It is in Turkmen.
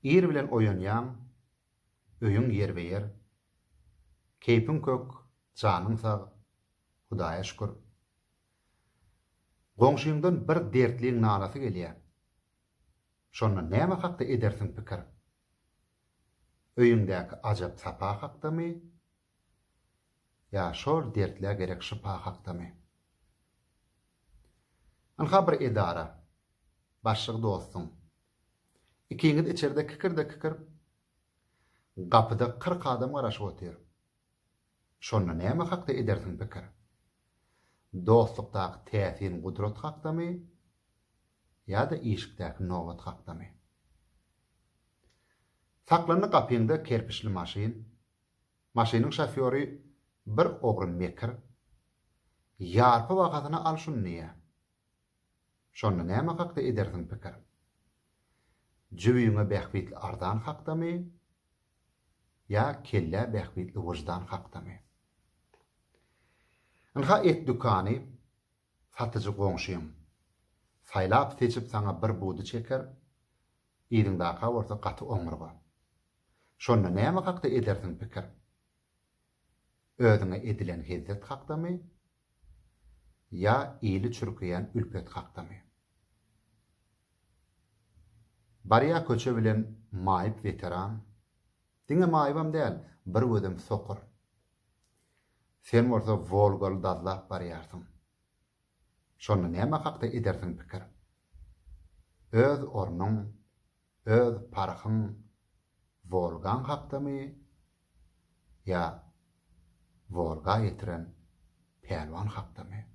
Ir bilen oýanýan, öýüň ýerbeýer, keypiň kök, janyň sag, Hudaýa şükür. Goňşuýyňdan bir dertliň nalasy gelýär. Şonda näme hakda edersiň pikir? Öýüňdäki ajap sapa hakdamy? Ya şol dertler gerek şifa hakdamy? Anha bir edara, başlyk dostum. İkiňiz içeride kikir, gapyda 40 adam garaşyp otyr. Şonda näme hakda edersiň pikir? Dostlukdaky täsirin gudrat hakdamy? Ýa-da işikdäki nowat hakdamy? Saklandy gapyňda kerpiçli maşyn. Maşynyň şoföri bir ogry mekir. Ýarpy wagatyna alşyn niýe? Şonda näme hakda edersiň pikir? Jübüňe bähbitli ardan hakdamy? Ya kelle bähbitli wujdan hakdamy? Anha et dükany, satyjy goňşuýum. Saýlap seçip saňa bir budy çeker, ýeriňdäki orta gaty oňurga. Şonda näme hakda edersiň pikir? Özüňe edilen hezet hakdamy? Ya ýyly çürkýän ülpet hakdamy? Barya köçe bilen maýyp veteran, diňe maýybam däl, bir gödüm sokur. Sen bolsa Volgaly dazlap barýarsyň. Şonda näme hakda edersiň pikir? Öz ornuň, öz parahyň Volgan hakdamy? Ya Volga ýetiren pelwan hakdamy?